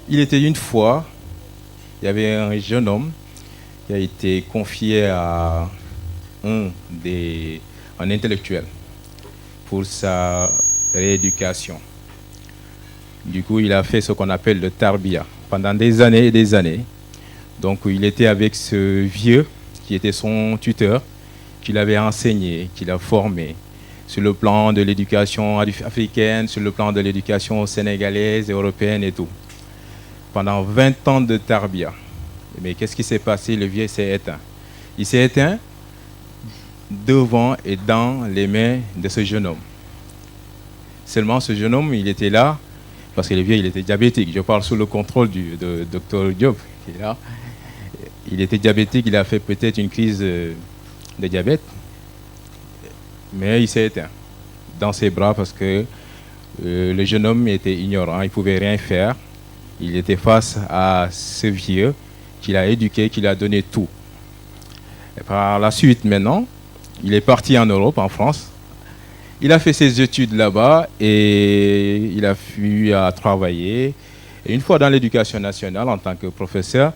Il était une fois, il y avait un jeune homme qui a été confié à un des un intellectuel pour sa rééducation. Du coup, il a fait ce qu'on appelle le tarbiya pendant des années et des années. Donc, il était avec ce vieux qui était son tuteur, qui l'avait enseigné, qui l'a formé sur le plan de l'éducation africaine, sur le plan de l'éducation sénégalaise, européenne et tout. Pendant 20 ans de tarbiya. Mais qu'est-ce qui s'est passé? Le vieux s'est éteint. Il s'est éteint devant et dans les mains de ce jeune homme. Seulement, ce jeune homme, il était là parce que le vieux, il était diabétique. Je parle sous le contrôle de Dr Diop, qui est là. Il était diabétique, il a fait peut-être une crise de diabète, mais il s'est éteint dans ses bras parce que le jeune homme était ignorant, il ne pouvait rien faire. Il était face à ce vieux qu'il a éduqué, qu'il a donné tout. Et par la suite, maintenant, il est parti en Europe, en France. Il a fait ses études là-bas et il a fui à travailler. Et une fois dans l'éducation nationale, en tant que professeur,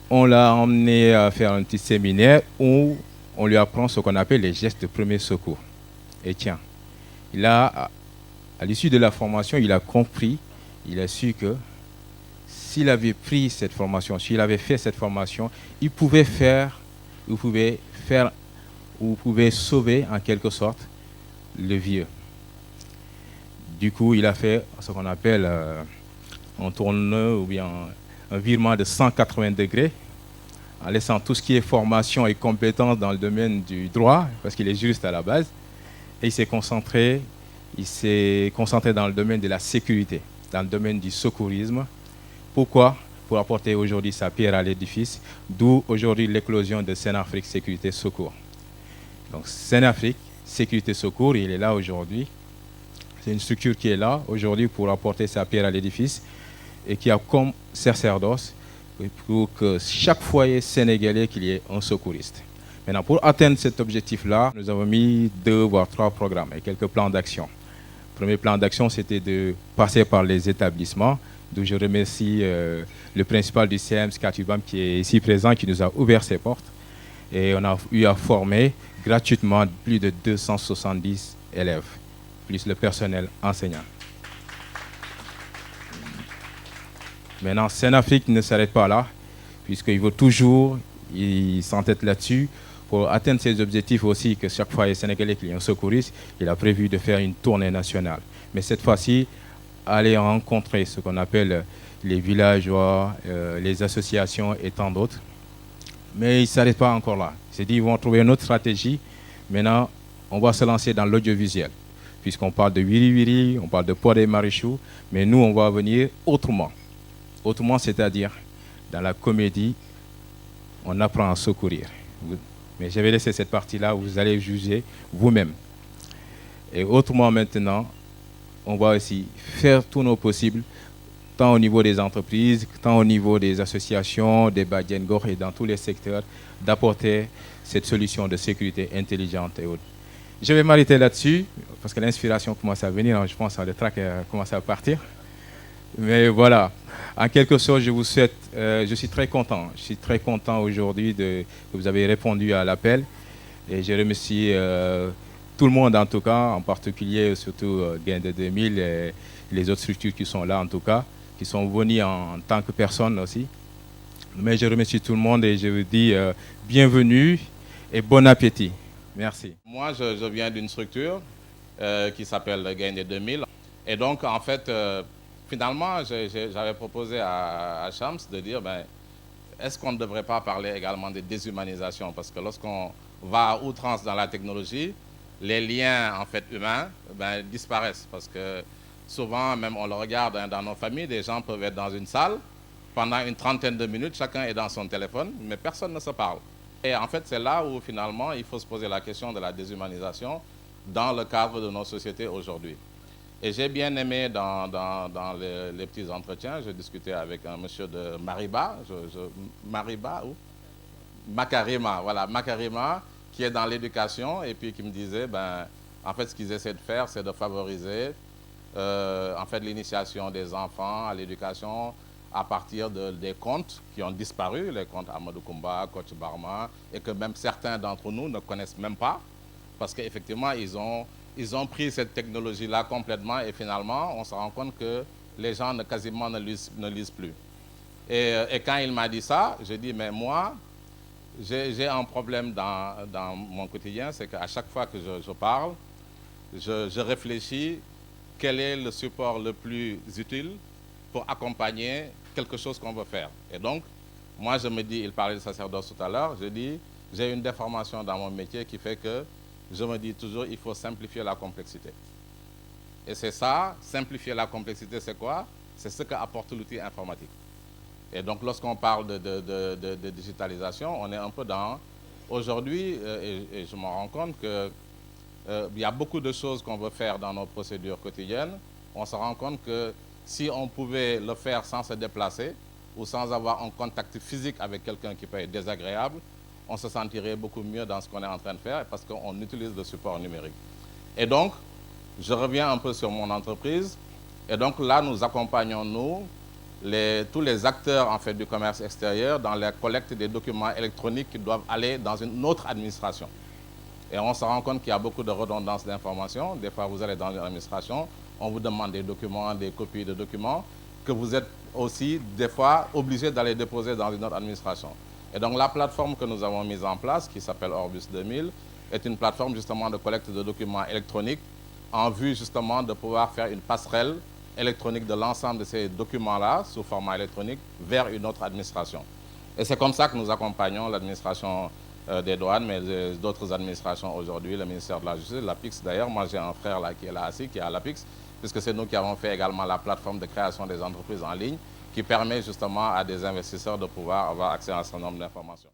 on l'a emmené à faire un petit séminaire où on lui apprend ce qu'on appelle les gestes de premier secours. Et tiens, à l'issue de la formation, il a compris, il a su que s'il avait pris cette formation, s'il avait fait cette formation, il pouvait sauver en quelque sorte le vieux. Du coup, il a fait ce qu'on appelle un tourneur ou bien un virement de 180 degrés, en laissant tout ce qui est formation et compétences dans le domaine du droit, parce qu'il est juriste à la base, et il s'est concentré dans le domaine de la sécurité, dans le domaine du secourisme. Pourquoi? Pour apporter aujourd'hui sa pierre à l'édifice, d'où aujourd'hui l'éclosion de Senafrique Sécurité Secours. Donc Senafrique Sécurité Secours, il est là aujourd'hui. C'est une structure qui est là aujourd'hui pour apporter sa pierre à l'édifice et qui a comme sacerdoce pour que chaque foyer sénégalais qu'il y ait un secouriste. Maintenant, pour atteindre cet objectif-là, nous avons mis 2 voire 3 programmes et quelques plans d'action. Le premier plan d'action, c'était de passer par les établissements, d'où je remercie le principal du CEMS, Katubam, qui est ici présent, qui nous a ouvert ses portes. Et on a eu à former gratuitement plus de 270 élèves, plus le personnel enseignant. Maintenant, Senafrique ne s'arrête pas là, puisqu'il veut toujours, il s'entête là-dessus, pour atteindre ses objectifs aussi, que chaque foyer sénégalais qui est un secouriste, il a prévu de faire une tournée nationale. Mais cette fois-ci, aller rencontrer ce qu'on appelle les villageois, les associations et tant d'autres. Mais il ne s'arrête pas encore là. Il s'est dit, ils vont trouver une autre stratégie. Maintenant, on va se lancer dans l'audiovisuel, puisqu'on parle de Wiri Wiri, on parle de Pod et Marichou, mais nous, on va venir autrement. Autrement, c'est-à-dire, dans la comédie, on apprend à secourir. Mais je vais laisser cette partie-là où vous allez juger vous-même. Et autrement, maintenant, on va aussi faire tout nos possibles, tant au niveau des entreprises, tant au niveau des associations, des Badiengor et dans tous les secteurs, d'apporter cette solution de sécurité intelligente et autres. Je vais m'arrêter là-dessus, parce que l'inspiration commence à venir, je pense que le track commence à partir. Mais voilà, en quelque sorte, je vous souhaite, je suis très content aujourd'hui que vous avez répondu à l'appel. Et je remercie tout le monde en tout cas, en particulier surtout Gain de 2000 et les autres structures qui sont là en tout cas, qui sont venues en tant que personnes aussi. Mais je remercie tout le monde et je vous dis bienvenue et bon appétit. Merci. Moi, je viens d'une structure qui s'appelle Gain de 2000. Et donc, en fait, finalement, j'avais proposé à Shams de dire, est-ce qu'on ne devrait pas parler également de déshumanisation? Parce que lorsqu'on va à outrance dans la technologie, les liens en fait humains disparaissent. Parce que souvent, même on le regarde dans nos familles, des gens peuvent être dans une salle, pendant une trentaine de minutes, chacun est dans son téléphone, mais personne ne se parle. Et en fait, c'est là où finalement, il faut se poser la question de la déshumanisation dans le cadre de nos sociétés aujourd'hui. Et j'ai bien aimé dans les petits entretiens, j'ai discuté avec un monsieur de Mariba, Mariba ou Makarima, voilà, Makarima, qui est dans l'éducation et puis qui me disait, en fait, ce qu'ils essaient de faire, c'est de favoriser en fait, l'initiation des enfants à l'éducation à partir des comptes qui ont disparu, les comptes Amadou Koumba, Coach Barma, et que même certains d'entre nous ne connaissent même pas, parce qu'effectivement, ils ont pris cette technologie-là complètement, et finalement, on se rend compte que les gens quasiment ne lisent plus. Et quand il m'a dit ça, je dis, mais moi, j'ai un problème dans mon quotidien, c'est qu'à chaque fois que je parle, je réfléchis quel est le support le plus utile pour accompagner quelque chose qu'on veut faire. Et donc, moi, je me dis, il parlait de sacerdoce tout à l'heure, je dis, j'ai une déformation dans mon métier qui fait que je me dis toujours, il faut simplifier la complexité. Et c'est ça, simplifier la complexité, c'est quoi? C'est ce qu'apporte l'outil informatique. Et donc, lorsqu'on parle de digitalisation, on est un peu dans... Aujourd'hui, et je me rends compte que il y a beaucoup de choses qu'on veut faire dans nos procédures quotidiennes. On se rend compte que si on pouvait le faire sans se déplacer ou sans avoir un contact physique avec quelqu'un qui peut être désagréable, on se sentirait beaucoup mieux dans ce qu'on est en train de faire parce qu'on utilise le support numérique. Et donc, je reviens un peu sur mon entreprise. Et donc là, nous accompagnons, tous les acteurs en fait, du commerce extérieur dans la collecte des documents électroniques qui doivent aller dans une autre administration. Et on se rend compte qu'il y a beaucoup de redondance d'informations. Des fois, vous allez dans une administration, on vous demande des documents, des copies de documents, que vous êtes aussi, des fois, obligé d'aller déposer dans une autre administration. Et donc, la plateforme que nous avons mise en place, qui s'appelle Orbus 2000, est une plateforme justement de collecte de documents électroniques en vue justement de pouvoir faire une passerelle électronique de l'ensemble de ces documents-là, sous format électronique, vers une autre administration. Et c'est comme ça que nous accompagnons l'administration des douanes, mais d'autres administrations aujourd'hui, le ministère de la Justice, l'APIX d'ailleurs. Moi, j'ai un frère là qui est là assis, qui est à l'APIX, puisque c'est nous qui avons fait également la plateforme de création des entreprises en ligne, qui permet justement à des investisseurs de pouvoir avoir accès à un certain nombre d'informations.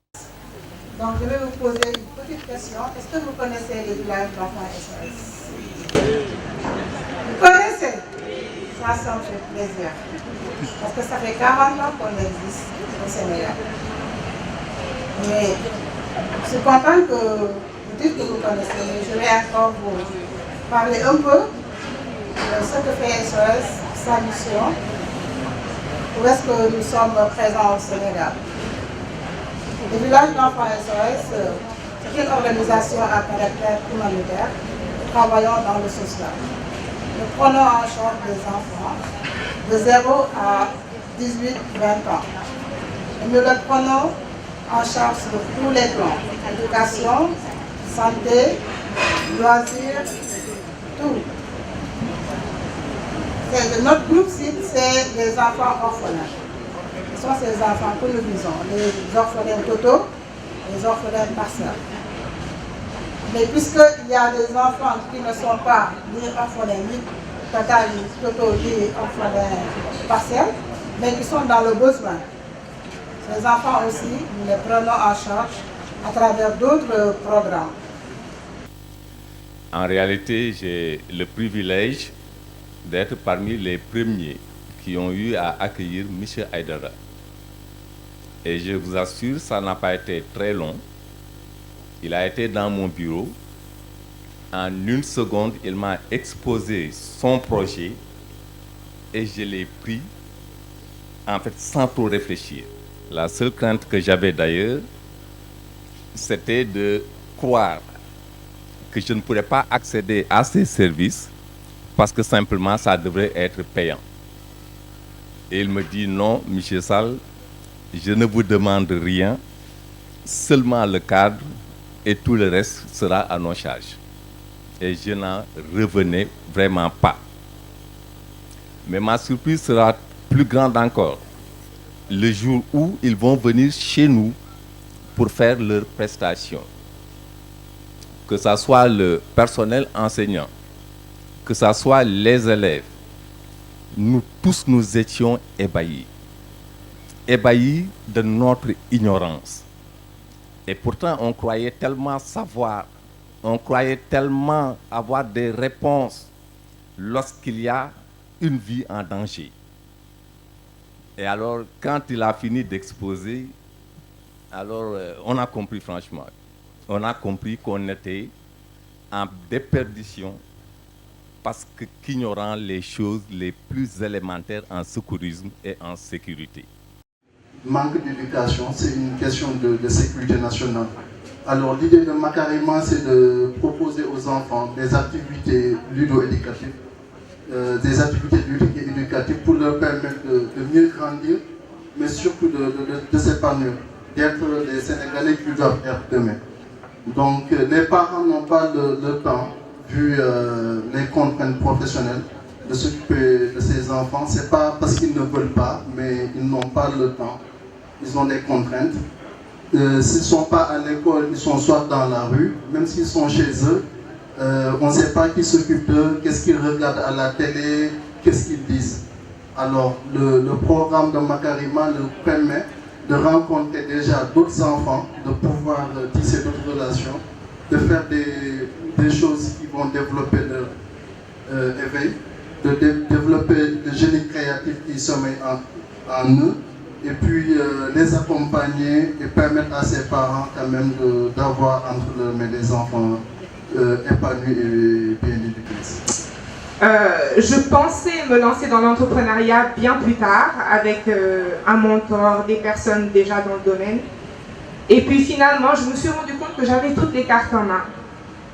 Donc, je vais vous poser une petite question. Est-ce que vous connaissez les villages d'enfants SOS? Vous connaissez? Ça me fait plaisir. Parce que ça fait 40 ans qu'on existe au Sénégal. Mais je suis contente que vous dites que vous connaissez, mais je vais encore vous parler un peu de ce que fait SOS, sa mission, où est-ce que nous sommes présents au Sénégal. Le village d'enfants SOS, c'est une organisation à caractère humanitaire. Nous travaillons dans le social. Nous prenons en charge des enfants de 0 à 18-20 ans. Et nous les prenons en charge de tous les plans. Éducation, santé, loisirs, tout. Notre groupe cible, c'est les enfants orphelins. Ce sont ces enfants que nous visons, les orphelins totaux, les orphelins partiels. Mais puisqu'il y a des enfants qui ne sont pas ni orphelins, ni totaux, ni orphelins partiels, mais qui sont dans le besoin, ces enfants aussi, nous les prenons en charge à travers d'autres programmes. En réalité, j'ai le privilège d'être parmi les premiers qui ont eu à accueillir M. Aïdara. Et je vous assure, ça n'a pas été très long. Il a été dans mon bureau. En une seconde, il m'a exposé son projet et je l'ai pris, en fait, sans trop réfléchir. La seule crainte que j'avais d'ailleurs, c'était de croire que je ne pourrais pas accéder à ces services parce que simplement ça devrait être payant. Et il me dit non, M. Sall, je ne vous demande rien, seulement le cadre et tout le reste sera à nos charges. Et je n'en revenais vraiment pas. Mais ma surprise sera plus grande encore. Le jour où ils vont venir chez nous pour faire leurs prestations. Que ce soit le personnel enseignant, que ce soit les élèves, nous tous nous étions ébahis. Ébahis de notre ignorance. Et pourtant, on croyait tellement savoir, on croyait tellement avoir des réponses lorsqu'il y a une vie en danger. Et alors, quand il a fini d'exposer, alors on a compris franchement. On a compris qu'on était en déperdition parce qu'ignorant les choses les plus élémentaires en secourisme et en sécurité. Manque d'éducation, c'est une question de sécurité nationale. Alors l'idée de Makarima, c'est de proposer aux enfants des activités ludo-éducatives, des activités ludiques et éducatives pour leur permettre de mieux grandir, mais surtout de s'épanouir, d'être les Sénégalais qui doivent être demain. Donc les parents n'ont pas le temps, vu les contraintes professionnelles, de s'occuper de ces enfants. Ce n'est pas parce qu'ils ne veulent pas, mais ils n'ont pas le temps. Ils ont des contraintes. S'ils ne sont pas à l'école, ils sont soit dans la rue, même s'ils sont chez eux, on ne sait pas qui s'occupe d'eux, qu'est-ce qu'ils regardent à la télé, qu'est-ce qu'ils disent. Alors le programme de Makarima leur permet de rencontrer déjà d'autres enfants, de pouvoir tisser d'autres relations, de faire des choses qui vont développer leur éveil, de développer le génie créatif qui sommeille en eux, et puis les accompagner et permettre à ses parents quand même d'avoir entre leurs mains des enfants épanouis et bien éduqués. Je pensais me lancer dans l'entrepreneuriat bien plus tard avec un mentor, des personnes déjà dans le domaine. Et puis finalement, je me suis rendu compte que j'avais toutes les cartes en main.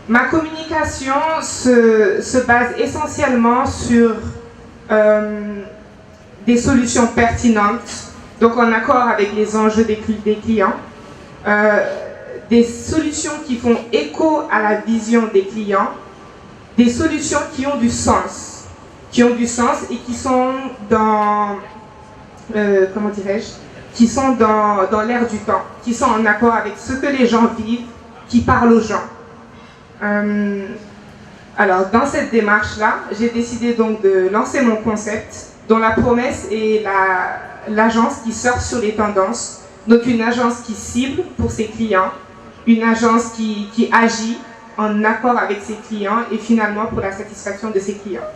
Ma communication se base essentiellement sur des solutions pertinentes, donc en accord avec les enjeux des clients, des solutions qui font écho à la vision des clients, des solutions qui ont du sens et qui sont dans, comment dirais-je, qui sont dans l'air du temps, qui sont en accord avec ce que les gens vivent, qui parlent aux gens. Alors, dans cette démarche-là, j'ai décidé donc de lancer mon concept, dont la promesse est l'agence qui surfe sur les tendances, donc une agence qui cible pour ses clients, une agence qui agit en accord avec ses clients et finalement pour la satisfaction de ses clients.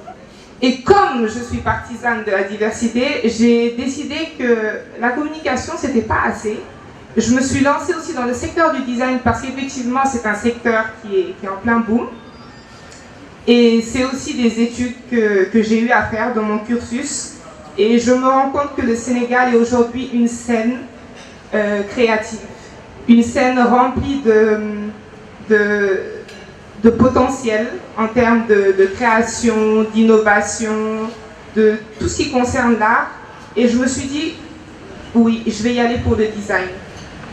Et comme je suis partisane de la diversité, j'ai décidé que la communication, c'était pas assez. Je me suis lancée aussi dans le secteur du design parce qu'effectivement, c'est un secteur qui est en plein boom. Et c'est aussi des études que j'ai eu à faire dans mon cursus. Et je me rends compte que le Sénégal est aujourd'hui une scène créative, une scène remplie de potentiel en termes de création, d'innovation, de tout ce qui concerne l'art. Et je me suis dit, oui, je vais y aller pour le design.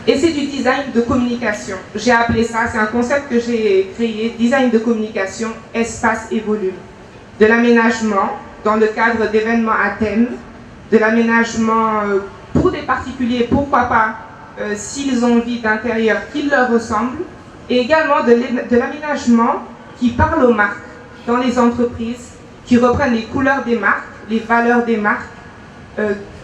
Et c'est du design de communication. J'ai appelé ça, c'est un concept que j'ai créé, design de communication, espace et volume. De l'aménagement dans le cadre d'événements à thème, de l'aménagement pour des particuliers, pourquoi pas, s'ils ont envie d'intérieur qui leur ressemble, et également de l'aménagement qui parle aux marques dans les entreprises, qui reprennent les couleurs des marques, les valeurs des marques,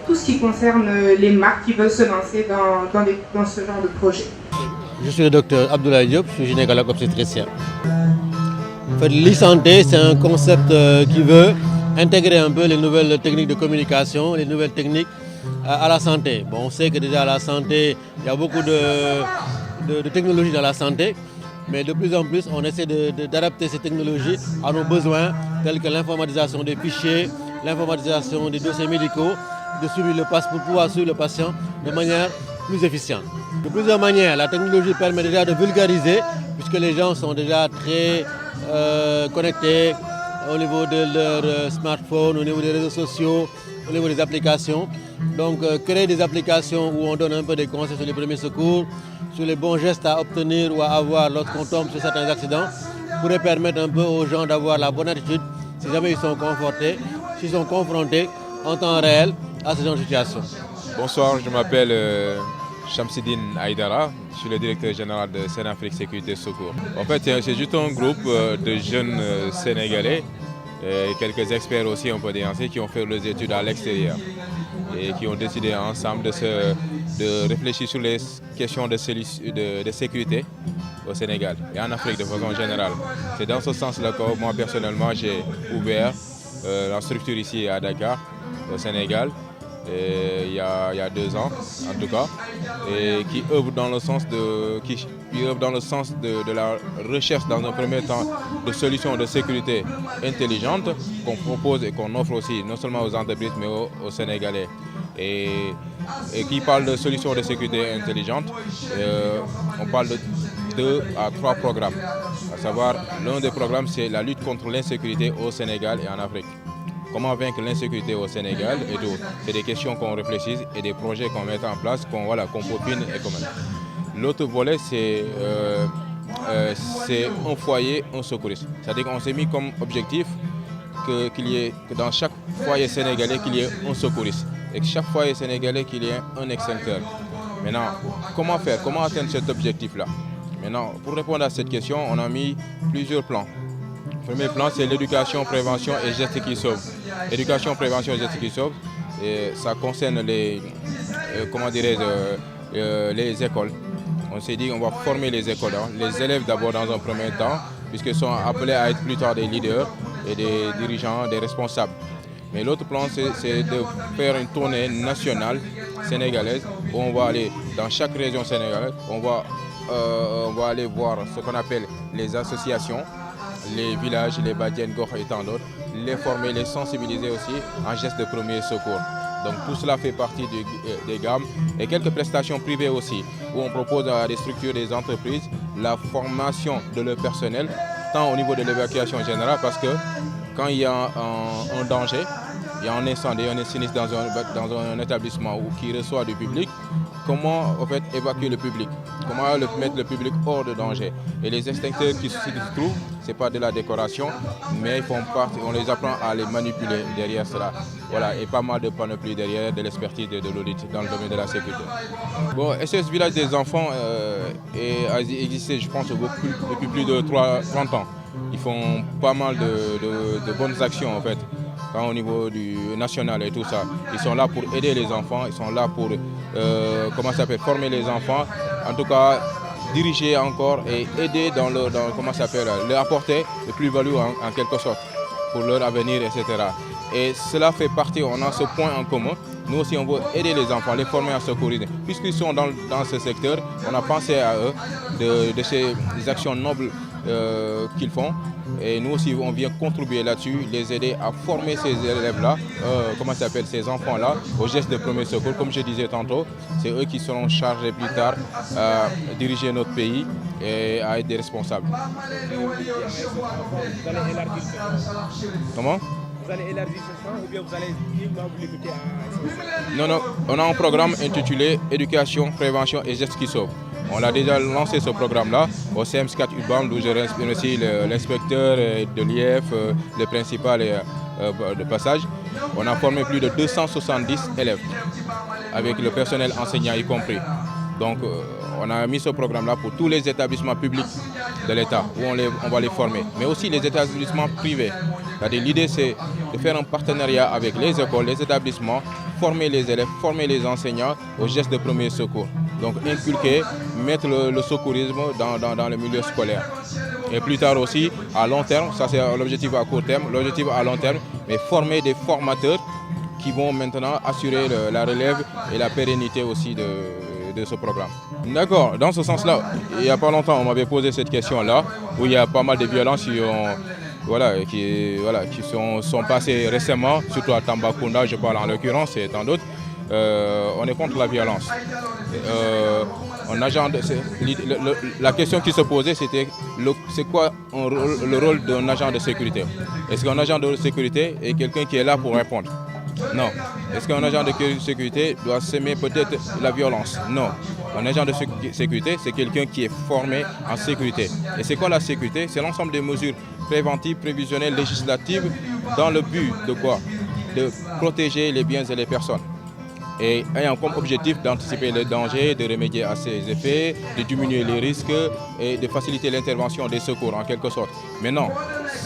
tout ce qui concerne les marques qui veulent se lancer dans ce genre de projet. Je suis le docteur Abdoulaye Diop, je suis gynécologue obstétricien. En fait, l'e-santé, c'est un concept qui veut intégrer un peu les nouvelles techniques de communication, les nouvelles techniques à la santé. Bon, on sait que déjà à la santé, il y a beaucoup de technologies dans la santé, mais de plus en plus, on essaie d'adapter ces technologies à nos besoins, tels que l'informatisation des fichiers, l'informatisation des dossiers médicaux, de suivre le patient pour pouvoir suivre le patient de manière plus efficiente. De plusieurs manières, la technologie permet déjà de vulgariser, puisque les gens sont déjà très connectés au niveau de leur smartphone, au niveau des réseaux sociaux, au niveau des applications. Donc créer des applications où on donne un peu des conseils sur les premiers secours, sur les bons gestes à obtenir ou à avoir lorsqu'on tombe sur certains accidents, pourrait permettre un peu aux gens d'avoir la bonne attitude si jamais ils sont s'ils sont confrontés en temps réel à ce genre de situation. Bonsoir, je m'appelle Shamsidine Aïdara, je suis le directeur général de Sénafrique Sécurité Secours. En fait, c'est juste un groupe de jeunes Sénégalais et quelques experts aussi, on peut dire ainsi, qui ont fait leurs études à l'extérieur et qui ont décidé ensemble de réfléchir sur les questions de sécurité au Sénégal et en Afrique de façon générale. C'est dans ce sens-là que moi personnellement j'ai ouvert la structure ici à Dakar, au Sénégal, il y a 2 ans en tout cas, et qui œuvre dans le sens de la recherche dans un premier temps de solutions de sécurité intelligentes qu'on propose et qu'on offre aussi non seulement aux entreprises mais aux Sénégalais. Et qui parle de solutions de sécurité intelligentes, on parle de 2 à 3 programmes. À savoir, l'un des programmes, c'est la lutte contre l'insécurité au Sénégal et en Afrique. Comment vaincre l'insécurité au Sénégal et tout. C'est des questions qu'on réfléchit et des projets qu'on met en place, qu'on peaufine et qu'on mène. L'autre volet, c'est un foyer, un secouriste. C'est-à-dire qu'on s'est mis comme objectif que dans chaque foyer sénégalais, qu'il y ait un secouriste. Et que chaque foyer sénégalais, qu'il y ait un extincteur. Maintenant, comment faire? Comment atteindre cet objectif-là? Maintenant, pour répondre à cette question, on a mis plusieurs plans. Le premier plan, c'est l'éducation, prévention et gestes qui sauvent. Éducation, prévention et gestes qui sauvent. Et ça concerne les écoles. On s'est dit qu'on va former les écoles, les élèves d'abord dans un premier temps, puisqu'ils sont appelés à être plus tard des leaders et des dirigeants, des responsables. Mais l'autre plan, c'est de faire une tournée nationale sénégalaise où on va aller dans chaque région sénégalaise, on va aller voir ce qu'on appelle les associations, les villages, les badiens, Gokh et tant d'autres, les former, les sensibiliser aussi en gestes de premier secours. Donc tout cela fait partie des gammes et quelques prestations privées aussi, où on propose à des structures, des entreprises, la formation de leur personnel, tant au niveau de l'évacuation générale, parce que quand il y a un danger, il y a un incendie, un sinistre dans un établissement qui reçoit du public, comment en fait évacuer le public, comment mettre le public hors de danger. Et les extincteurs qui se trouvent, ce n'est pas de la décoration, mais ils font partie, on les apprend à les manipuler derrière cela. Voilà, et pas mal de panoplies derrière, de l'expertise et de l'audit dans le domaine de la sécurité. Bon, SOS Village des enfants a existé, je pense, depuis plus de 30 ans. Ils font pas mal de bonnes actions en fait. Au niveau du national et tout ça. Ils sont là pour aider les enfants, ils sont là pour former les enfants, en tout cas diriger encore et aider leur apporter le plus-value en quelque sorte pour leur avenir, etc. Et cela fait partie, on a ce point en commun. Nous aussi, on veut aider les enfants, les former à secourir. Puisqu'ils sont dans ce secteur, on a pensé à eux de ces actions nobles qu'ils font. Et nous aussi, on vient contribuer là-dessus, les aider à former ces élèves-là, ces enfants-là, aux gestes de premier secours. Comme je disais tantôt, c'est eux qui seront chargés plus tard à diriger notre pays et à être des responsables. Vous allez élargir ce champ? Comment? Vous allez élargir ce champ ou bien vous allez vous limiter à... Non, on a un programme intitulé Éducation, prévention et gestes qui sauvent. On a déjà lancé ce programme-là au CM4 Urban, où je remercie l'inspecteur de l'IF, le principal de passage. On a formé plus de 270 élèves, avec le personnel enseignant y compris. Donc on a mis ce programme-là pour tous les établissements publics de l'État, où on va les former, mais aussi les établissements privés. L'idée, c'est de faire un partenariat avec les écoles, les établissements, former les élèves, former les enseignants aux gestes de premier secours. Donc inculquer, mettre le secourisme dans le milieu scolaire. Et plus tard aussi, à long terme, ça c'est l'objectif à court terme, l'objectif à long terme, mais former des formateurs qui vont maintenant assurer la relève et la pérennité aussi de ce programme. D'accord, dans ce sens-là, il n'y a pas longtemps, on m'avait posé cette question-là, où il y a pas mal de violences qui sont passées récemment, surtout à Tambacounda, je parle en l'occurrence, et tant d'autres. On est contre la violence. La question qui se posait, c'était c'est quoi le rôle d'un agent de sécurité? Est-ce qu'un agent de sécurité est quelqu'un qui est là pour répondre? Non. Est-ce qu'un agent de sécurité doit s'aimer peut-être la violence? Non. Un agent de sécurité, c'est quelqu'un qui est formé en sécurité. Et c'est quoi la sécurité? C'est l'ensemble des mesures préventives, prévisionnelles, législatives, dans le but de quoi? De protéger les biens et les personnes. Et ayant comme objectif d'anticiper les dangers, de remédier à ces effets, de diminuer les risques et de faciliter l'intervention des secours en quelque sorte. Maintenant,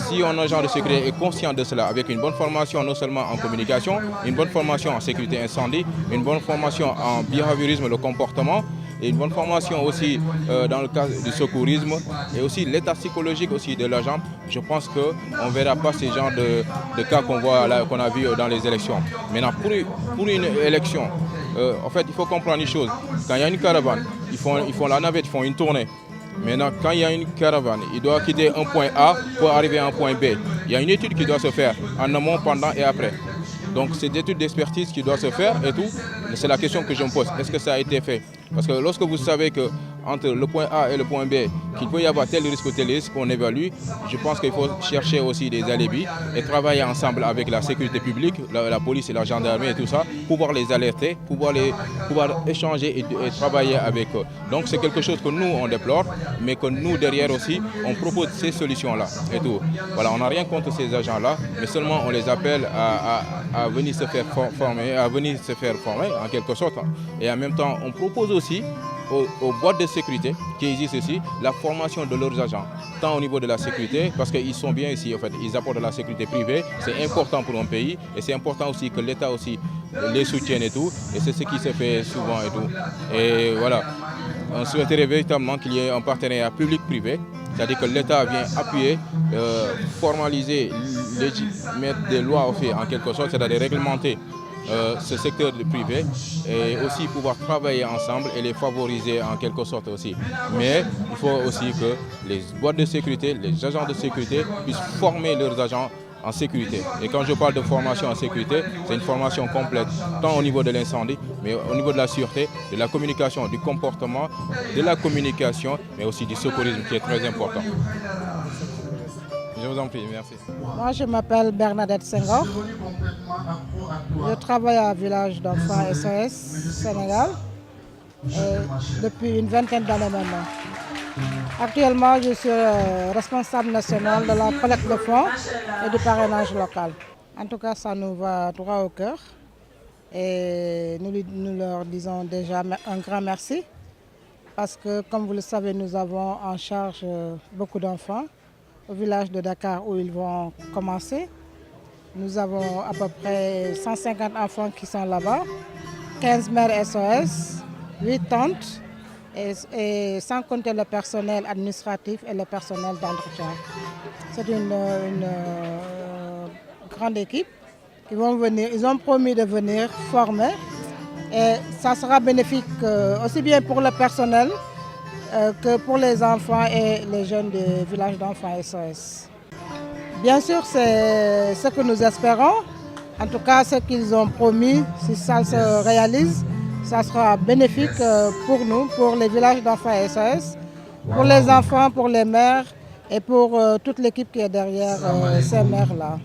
si un agent de sécurité est conscient de cela, avec une bonne formation non seulement en communication, une bonne formation en sécurité incendie, une bonne formation en behaviorisme, le comportement, et une bonne formation aussi dans le cadre du secourisme et aussi l'état psychologique aussi de l'agent, je pense qu'on ne verra pas ces genres de cas qu'on a vu dans les élections. Maintenant, pour une élection, en fait, il faut comprendre une chose. Quand il y a une caravane, ils font la navette, ils font une tournée. Maintenant, quand il y a une caravane, il doit quitter un point A pour arriver à un point B. Il y a une étude qui doit se faire en amont, pendant et après. Donc, c'est des études d'expertise qui doivent se faire et tout. C'est la question que je me pose. Est-ce que ça a été fait? Parce que lorsque vous savez que entre le point A et le point B, qu'il peut y avoir tel risque qu'on évalue, je pense qu'il faut chercher aussi des alibis et travailler ensemble avec la sécurité publique, la police et la gendarmerie et tout ça, pouvoir les alerter, pouvoir échanger et travailler avec eux. Donc c'est quelque chose que nous, on déplore, mais que nous, derrière aussi, on propose ces solutions-là et tout. Voilà, on n'a rien contre ces agents-là, mais seulement on les appelle à venir se faire former, en quelque sorte. Et en même temps, on propose aussi aux boîtes de sécurité qui existent ici, la formation de leurs agents, tant au niveau de la sécurité, parce qu'ils sont bien ici, en fait, ils apportent de la sécurité privée, c'est important pour un pays, et c'est important aussi que l'État aussi les soutienne et tout, et c'est ce qui se fait souvent et tout. Et voilà, on souhaiterait véritablement qu'il y ait un partenariat public-privé, c'est-à-dire que l'État vient appuyer, formaliser, mettre des lois au fait en quelque sorte, c'est-à-dire réglementer ce secteur privé et aussi pouvoir travailler ensemble et les favoriser en quelque sorte aussi. Mais il faut aussi que les boîtes de sécurité, les agents de sécurité puissent former leurs agents en sécurité. Et quand je parle de formation en sécurité, c'est une formation complète, tant au niveau de l'incendie, mais au niveau de la sûreté, de la communication, du comportement, de la communication, mais aussi du secourisme qui est très important. Je vous en prie, merci. Moi, je m'appelle Bernadette Senghor. Je travaille à Village d'enfants SOS Sénégal depuis une vingtaine d'années maintenant. Actuellement, je suis responsable national de la collecte de fonds et du parrainage local. En tout cas, ça nous va droit au cœur. Et nous leur disons déjà un grand merci. Parce que, comme vous le savez, nous avons en charge beaucoup d'enfants au village de Dakar où ils vont commencer. Nous avons à peu près 150 enfants qui sont là-bas, 15 mères SOS, 8 tantes, et sans compter le personnel administratif et le personnel d'entretien. C'est une grande équipe qui vont venir. Ils ont promis de venir former et ça sera bénéfique aussi bien pour le personnel que pour les enfants et les jeunes du village d'enfants SOS. Bien sûr, c'est ce que nous espérons. En tout cas, ce qu'ils ont promis, si ça se réalise, ça sera bénéfique pour nous, pour les villages d'enfants SOS, pour les enfants, pour les mères et pour toute l'équipe qui est derrière ces mères-là.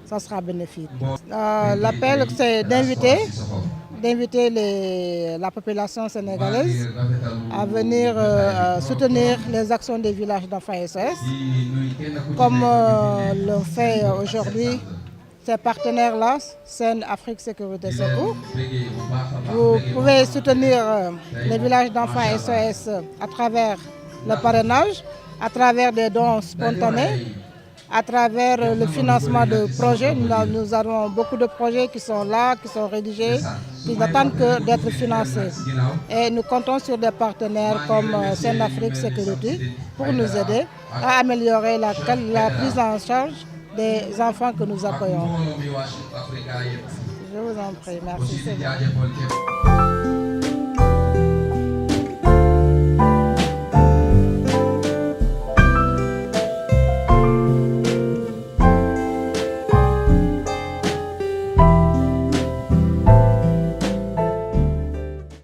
Ça sera bénéfique. L'appel, c'est d'inviter la population sénégalaise à venir soutenir les actions des villages d'enfants SOS. Comme le fait aujourd'hui ces partenaires-là, Sen Afrique Sécurité Secours. Vous pouvez soutenir les villages d'enfants SOS à travers le parrainage, à travers des dons spontanés, à travers le financement de projets. Nous avons beaucoup de projets qui sont là, qui sont rédigés, qui n'attendent que d'être financés. Et nous comptons sur des partenaires comme Sen Afrique Sécurité pour nous aider à améliorer la prise en charge des enfants que nous accueillons. Je vous en prie, merci.